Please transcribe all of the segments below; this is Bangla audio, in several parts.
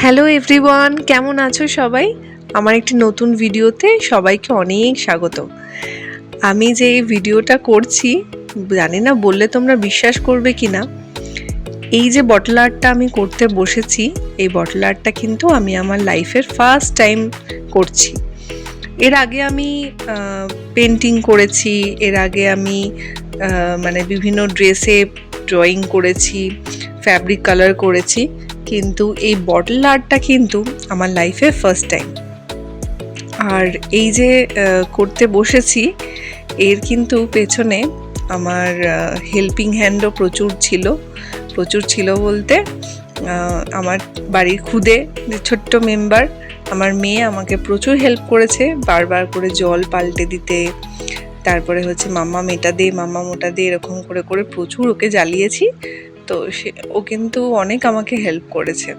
হ্যালো এভরিওয়ান, কেমন আছো সবাই? আমার একটি নতুন ভিডিওতে সবাইকে অনেক স্বাগত। আমি যে ভিডিওটা করছি, জানি না বললে তোমরা বিশ্বাস করবে কিনা। এই যে বটল আর্টটা আমি করতে বসেছি, এই বটল আর্টটা কিন্তু আমি আমার লাইফের ফার্স্ট টাইম করছি। এর আগে আমি পেন্টিং করেছি, এর আগে আমি মানে বিভিন্ন ড্রেসে ড্রয়িং করেছি, ফ্যাব্রিক কালার করেছি, কিন্তু এই বটল আর্টটা কিন্তু আমার লাইফে ফার্স্ট টাইম। আর এই যে করতে বসেছি, এর কিন্তু পেছনে আমার হেল্পিং হ্যান্ডও প্রচুর ছিল বলতে আমার বাড়ির খুদে যে ছোট্ট মেম্বার আমার মেয়ে আমাকে প্রচুর হেল্প করেছে, বারবার করে জল পাল্টে দিতে, তারপরে হচ্ছে মাম্মা মেটা দে মাম্মা মোটা দে এরকম করে করে প্রচুর ওকে জ্বালিয়েছি। তো ও কিন্তু অনেক আমাকে হেল্প করেছে।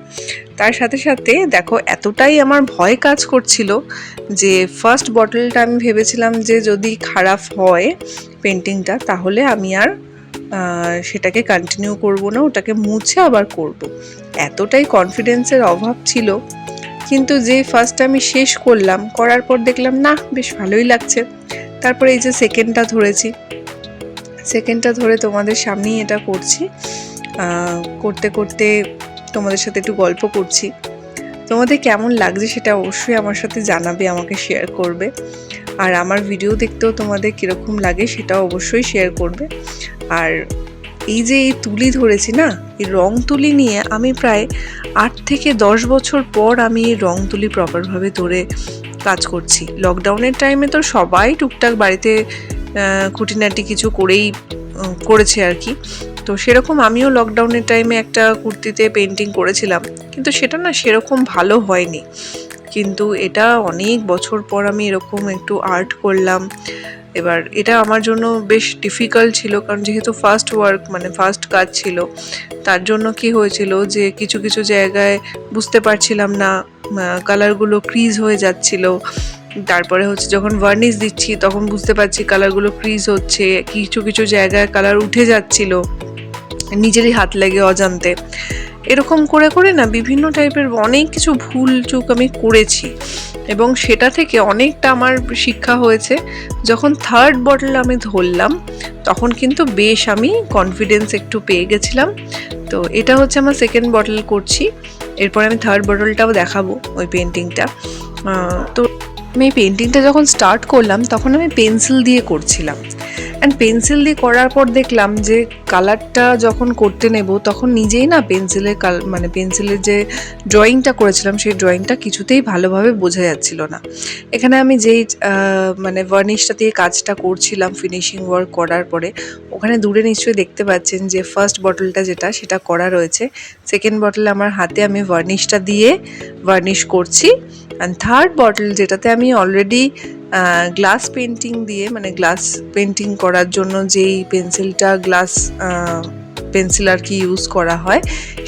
তার সাথে সাথে দেখো, এতটাই আমার ভয় কাজ করছিল যে ফার্স্ট বটলটা আমি ভেবেছিলাম যে যদি খারাপ হয় পেন্টিংটা, তাহলে আমি আর সেটাকে কন্টিনিউ করব না, ওটাকে মুছে আবার করব। এতটাই কনফিডেন্সের অভাব ছিল। কিন্তু যে ফার্স্ট আমি শেষ করলাম, করার পর দেখলাম না, বেশ ভালোই লাগছে। তারপরে এই যে সেকেন্ডটা ধরে তোমাদের সামনেই এটা করছি। করতে করতে তোমাদের সাথে একটু গল্প করছি। তোমাদের কেমন লাগছে সেটা অবশ্যই আমার সাথে জানাবে, আমাকে শেয়ার করবে। আর আমার ভিডিও দেখতেও তোমাদের কীরকম লাগে সেটাও অবশ্যই শেয়ার করবে। আর এই যে এই তুলি ধরেছি না, এই রং তুলি নিয়ে আমি প্রায় 8 থেকে 10 বছর পর আমি এই রং তুলি প্রপারভাবে ধরে কাজ করছি। লকডাউনের টাইমে তো সবাই টুকটাক বাড়িতে খুঁটিনাটি কিছু করেছে আর কি। তো সেরকম আমিও লকডাউনের টাইমে একটা কুর্তিতে পেন্টিং করেছিলাম, কিন্তু সেটা না সেরকম ভালো হয়নি। কিন্তু এটা অনেক বছর পর আমি এরকম একটু আর্ট করলাম। এবার এটা আমার জন্য বেশ ডিফিকাল্ট ছিল, কারণ যেহেতু ফার্স্ট কাজ ছিল, তার জন্য কি হয়েছিল যে কিছু কিছু জায়গায় বুঝতে পারছিলাম না, কালারগুলো ক্রিজ হয়ে যাচ্ছিল। তারপরে হচ্ছে যখন ভার্নিশ দিচ্ছি তখন বুঝতে পারছি কালারগুলো ক্রিজ হচ্ছে, কিছু কিছু জায়গায় কালার উঠে যাচ্ছিল নিজেরই হাত লেগে অজান্তে। এরকম করে করে না বিভিন্ন টাইপের অনেক কিছু ভুল চুক আমি করেছি, এবং সেটা থেকে অনেকটা আমার শিক্ষা হয়েছে। যখন থার্ড বটল আমি ধরলাম, তখন কিন্তু বেশ আমি কনফিডেন্স একটু পেয়ে গেছিলাম। তো এটা হচ্ছে আমার সেকেন্ড বটল করছি, এরপর আমি থার্ড বটলটাও দেখাবো ওই পেন্টিংটা। তো আমি এই পেন্টিংটা যখন স্টার্ট করলাম তখন আমি পেন্সিল দিয়ে করছিলাম, অ্যান্ড পেন্সিল দিয়ে করার পর দেখলাম যে কালারটা যখন করতে নেব তখন নিজেই না পেন্সিলের যে ড্রয়িংটা করেছিলাম সেই ড্রয়িংটা কিছুতেই ভালোভাবে বোঝা যাচ্ছিল না। এখানে আমি যেই ভার্নিশটা দিয়ে কাজটা করছিলাম ফিনিশিং ওয়ার্ক করার পরে, ওখানে দূরে নিশ্চয়ই দেখতে পাচ্ছেন যে ফার্স্ট বটলটা সেটা করা রয়েছে, সেকেন্ড বটলে আমার হাতে আমি ভার্নিশটা দিয়ে ভার্নিশ করছি। অ্যান্ড থার্ড বটল যেটাতে আমি অলরেডি গ্লাস পেন্টিং করার জন্য যেই গ্লাস পেন্সিল আর কি ইউজ করা হয়,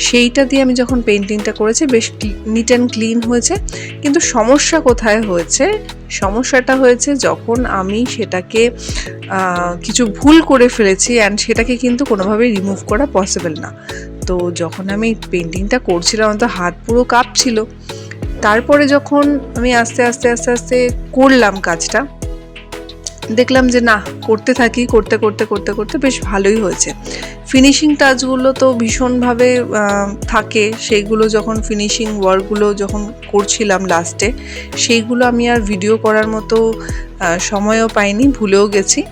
সেইটা দিয়ে আমি যখন পেন্টিংটা করেছি বেশ নিট অ্যান্ড ক্লিন হয়েছে। কিন্তু সমস্যাটা হয়েছে যখন আমি সেটাকে কিছু ভুল করে ফেলেছি, অ্যান্ড সেটাকে কিন্তু কোনোভাবেই রিমুভ করা পসিবল না। তো যখন আমি পেন্টিংটা করছিলাম তো হাত পুরো কাঁপছিল। তারপরে যখন আমি আস্তে আস্তে আস্তে আস্তে করলাম কাজটা, দেখলাম যে না, করতে করতে বেশ ভালোই হয়েছে। ফিনিশিং টাচগুলো তো ভীষণভাবে থাকে, সেইগুলো যখন ফিনিশিং ওয়ার্কগুলো যখন করছিলাম লাস্টে, সেইগুলো আমি আর ভিডিও করার মতো সময়ও পাইনি, ভুলেও গেছি।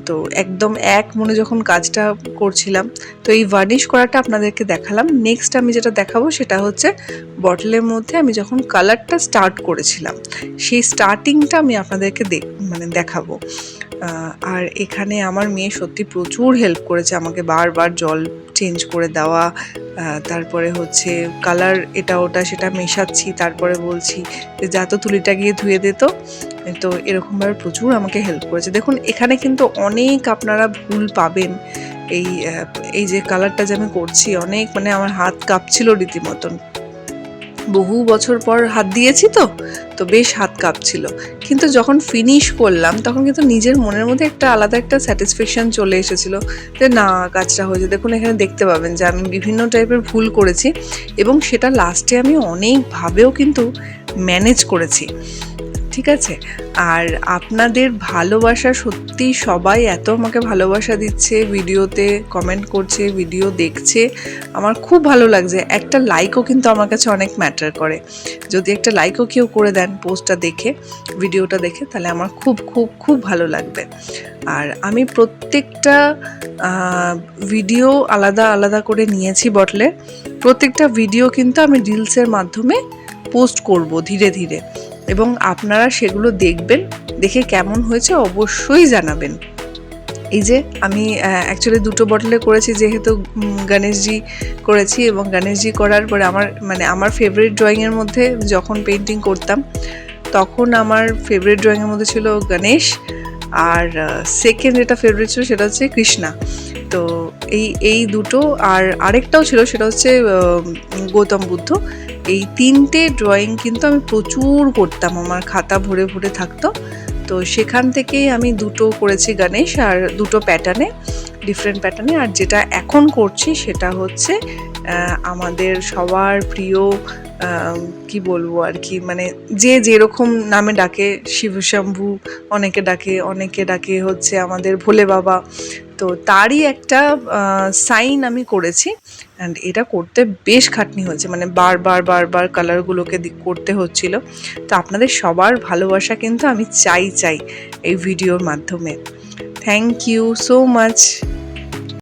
তো একদম এক মনে যখন কাজটা করছিলাম, তো এই ভার্নিশ করাটা আপনাদেরকে দেখালাম। নেক্সট আমি যেটা দেখাবো সেটা হচ্ছে বটলের মধ্যে আমি যখন কালারটা স্টার্ট করেছিলাম সেই স্টার্টিংটা আমি আপনাদেরকে দেখাবো। আর এখানে আমার মেয়ে সত্যি প্রচুর হেল্প করেছে আমাকে, বারবার জল চেঞ্জ করে দেওয়া, তারপরে হচ্ছে কালার এটা ওটা সেটা মেশাচ্ছি, তারপরে বলছি যে যা তো তুলিটা গিয়ে ধুয়ে দিত। তো এরকমভাবে প্রচুর আমাকে হেল্প করেছে। দেখুন এখানে কিন্তু অনেক আপনারা ভুল পাবেন। এই যে কালারটা যে আমি করছি, অনেক আমার হাত কাঁপছিল রীতিমতন। বহু বছর পর হাত দিয়েছি তো বেশ হাত কাঁপছিল, কিন্তু যখন ফিনিশ করলাম তখন কিন্তু নিজের মনের মধ্যে একটা আলাদা একটা স্যাটিসফ্যাকশন চলে এসেছিল যে না, কাজটা হয়েছে। দেখুন এখানে দেখতে পাবেন যে আমি বিভিন্ন টাইপের ভুল করেছি এবং সেটা লাস্টে আমি অনেকভাবেও কিন্তু ম্যানেজ করেছি, ঠিক আছে। আর আপনাদের ভালোবাসা, সত্যি সবাই এত আমাকে ভালোবাসা দিচ্ছে, ভিডিওতে কমেন্ট করছে, ভিডিও দেখছে, আমার খুব ভালো লাগছে। একটা লাইকও কিন্তু আমার কাছে অনেক ম্যাটার করে। যদি একটা লাইকও কেউ করে দেন পোস্টটা দেখে, ভিডিওটা দেখে, তাহলে আমার খুব খুব খুব ভালো লাগবে। আর আমি প্রত্যেকটা ভিডিও আলাদা আলাদা করে নিয়েছি বটলে। প্রত্যেকটা ভিডিও কিন্তু আমি রিলসের মাধ্যমে পোস্ট করব ধীরে ধীরে, এবং আপনারা সেগুলো দেখবেন, দেখে কেমন হয়েছে অবশ্যই জানাবেন। এই যে আমি অ্যাকচুয়ালি দুটো বটলে করেছি, যেহেতু গণেশজি করেছি, এবং গণেশজি করার পরে আমার ফেভারিট ড্রয়িংয়ের মধ্যে যখন পেন্টিং করতাম তখন আমার ফেভারিট ড্রয়িংয়ের মধ্যে ছিল গণেশ, আর সেকেন্ড যেটা ফেভারিট ছিল সেটা হচ্ছে কৃষ্ণা। তো এই দুটো, আর আরেকটাও ছিল সেটা হচ্ছে গৌতম বুদ্ধ। এই তিনটে ড্রয়িং কিন্তু আমি প্রচুর করতাম, আমার খাতা ভরে ভরে থাকতো। তো সেখান থেকেই আমি দুটো করেছি গণেশ, আর দুটো প্যাটার্নে, ডিফারেন্ট প্যাটার্নে। আর যেটা এখন করছি সেটা হচ্ছে আমাদের সবার প্রিয়, কি বলবো আর কি, মানে যে যেরকম নামে ডাকে, শিবশম্ভু অনেকে ডাকে হচ্ছে আমাদের ভোলে বাবা। তো তারই একটা সাইন আমি করেছি, অ্যান্ড এটা করতে বেশ খাটনি হয়েছে, মানে বারবার কালারগুলোকে করতে হচ্ছিল। তো আপনাদের সবার ভালোবাসা কিন্তু আমি চাই এই ভিডিওর মাধ্যমে। Thank you so much.